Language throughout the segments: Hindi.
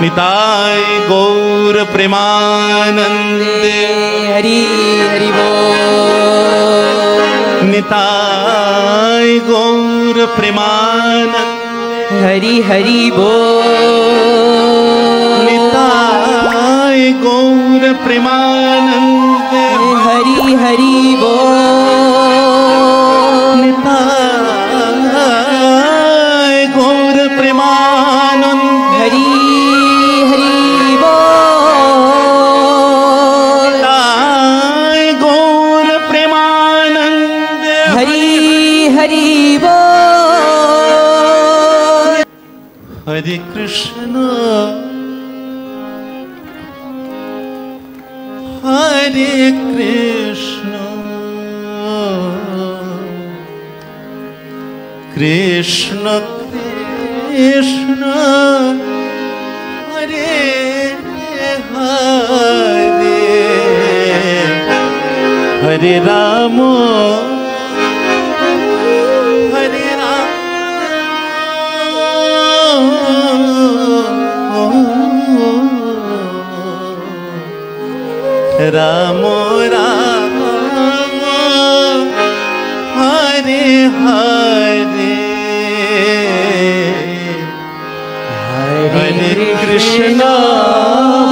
निताय गौर प्रेमानंदे हरि हरि बोल। निताय गौर प्रेमानंदे हरि हरि बोल। निताय गौर प्रेमानंदे हरि हरि बोल। निताय गौर प्रेमानंदे हरि हरि बोल। निताय गौर प्रेमानंदे हरि हरि बोल। हरे कृष्ण हरे कृष्ण कृष्ण कृष्ण हरे हरे हरे राम हरे राम राम हरे हरे हरे कृष्ण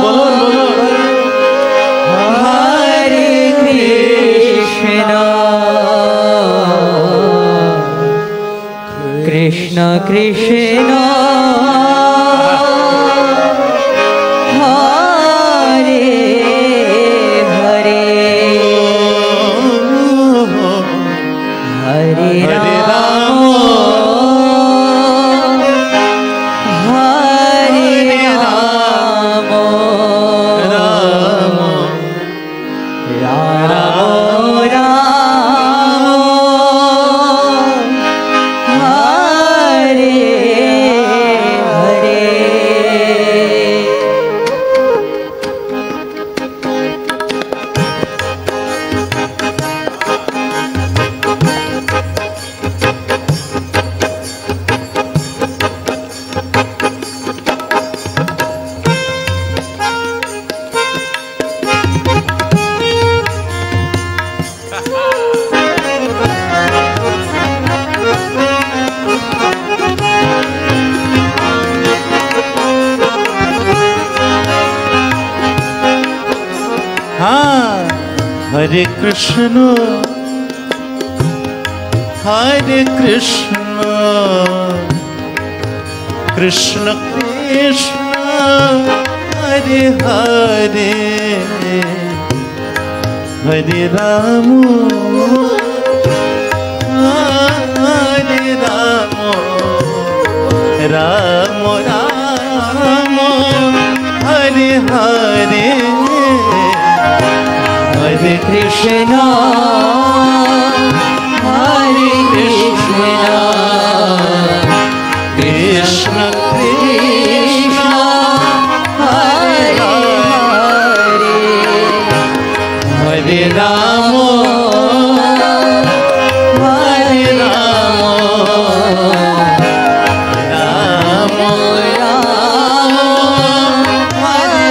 बोलो बोलो हरे कृष्ण कृष्ण कृष्ण हरे हरे हरे राम हरे राम राम राम राम हरे हरे। हाँ हरे कृष्ण कृष्ण कृष्ण हरे हरे हरे राम हरे राम राम राम हरे हरे हरे कृष्ण हरे कृष्ण कृष्ण कृष्ण हरे हरे हरे राम हरे राम राम राम हरे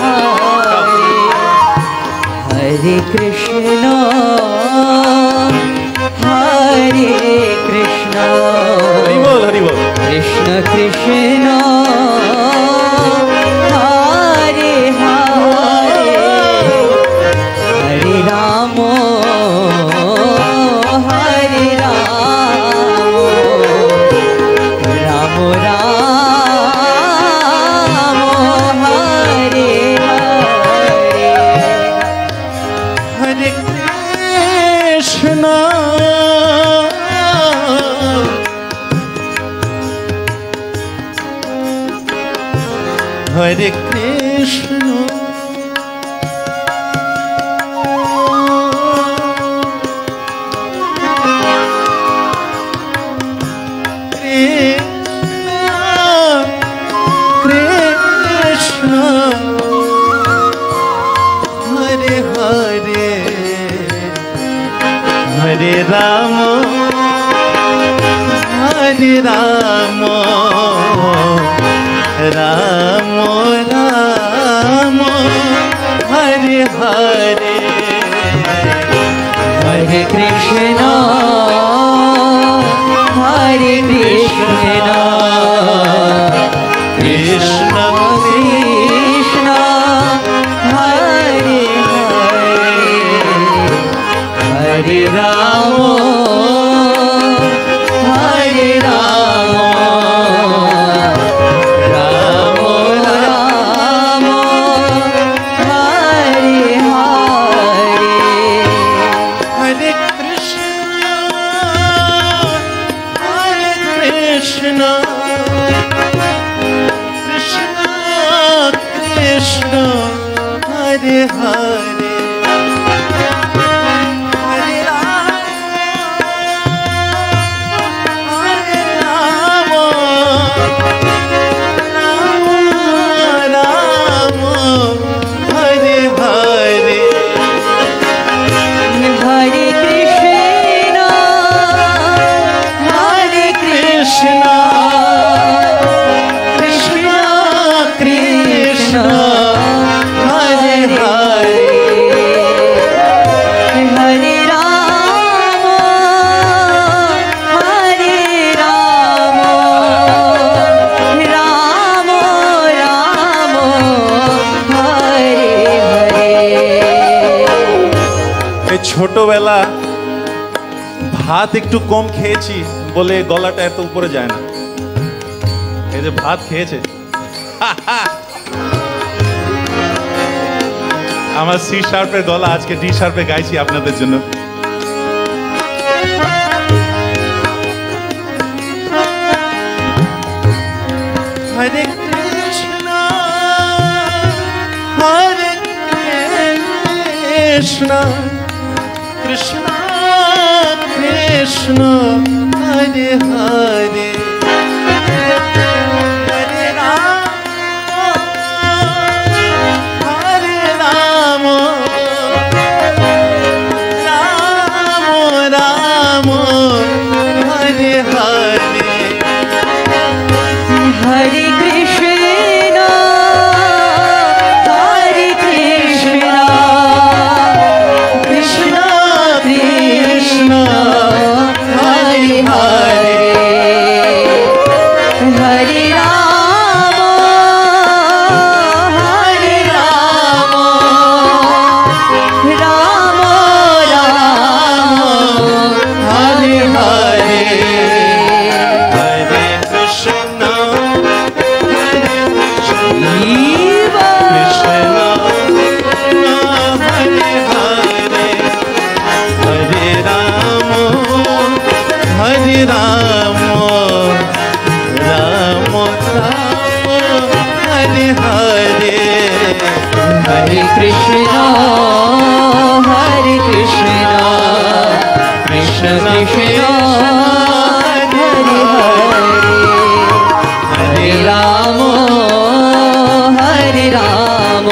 हरे हरे कृष्ण हरे कृष्ण हरि बोल हरि बोल कृष्ण कृष्ण हरे हरे हरे राम हरे राम राम राम हरे हरे हरे कृष्ण हरे कृष्ण कृष्ण हरे हरे हरे राम राम राम हरे हरे हरे कृष्णा कृष्ण कृष्ण हरे हरे राम हरे राम राम राम हरे हरे हरे कृष्ण कृष्ण कृष्ण हरे हरे हरे राम राम हरे हरे हरे कृष्ण कृष्ण कृष्ण हरे हरे हरे राम राम राम हरे हरे এই ছোটবেলা ভাত একটু কম খেয়েছি বলে গলাটা এত উপরে যায় না। এই যে ভাত খেয়েছে আমার সি শার্পের গলা আজকে ডি শার্পে গাইছি আপনাদের জন্য। हरे कृष्ण कृष्ण कृष्ण हरे हरे हरे राम राम राम हरे हरे हरे कृष्ण कृष्ण कृष्ण हरे हरे हरे राम राम राम हरे हरे हरे कृष्ण कृष्ण हरे हरे हरे राम राम राम हरे हरे हरे कृष्ण कृष्ण कृष्ण हरे हरे हरे राम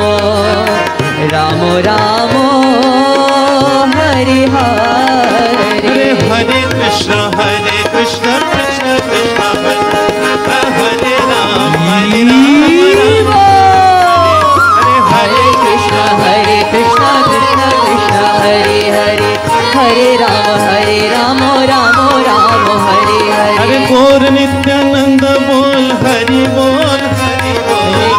राम राम हरे हरे हरे कृष्ण कृष्ण कृष्ण हरे राम हरे कृष्ण कृष्ण कृष्ण हरे हरे हरे राम राम राम हरे हरे हरे गौर नित्यानंद बोल हरि बोल हरि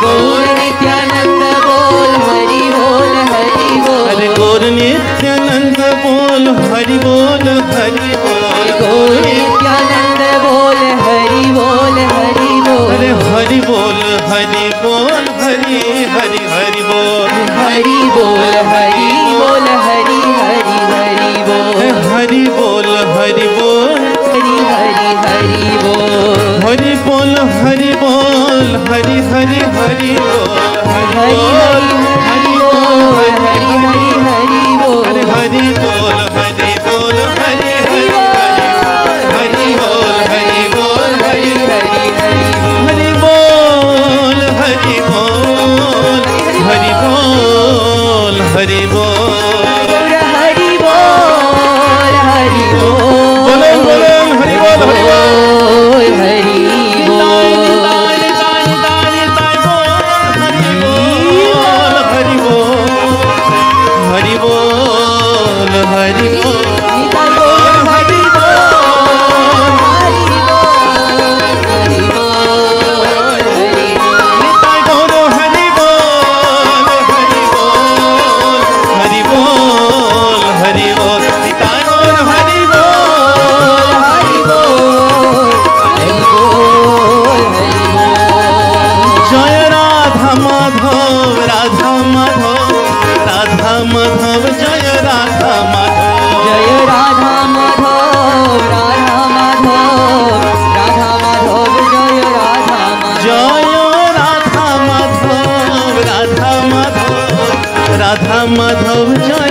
गौर नित्यानंद बोल हरि बोल हरि बोल हरे गौर नित्यानंद बोल हरि बोल हरि गौर नित्यानंद बोल हरि बोल हरि बोल हरे हरि बोल हरि बोल हरि हरि हरि बोल हरि बोल हरि बोल हरि हरि हरि बोल हरि बोल हरि बोल हरि हरि हरि बोल हरि बोल हरि बोल हरि हरि हरि बोल हरि हरि बोल हरि हरि हरि बोल हरे हरि बोल हरि बोल हरि हरि हरि बोल हरि बोल हरि हरि हरि हरि बोल हरि बोल हरि बोल हरि बोल हरि बोल हरि बोल बोले बोले हरि बोल हरि बोल हरि बोल ताली ताली ताली माधव राधा माधव जय राधा माधव जय राधा माधव राधा माधव राधा माधव जय राधा माधव जय राधा माधव राधा माधव राधा माधव जय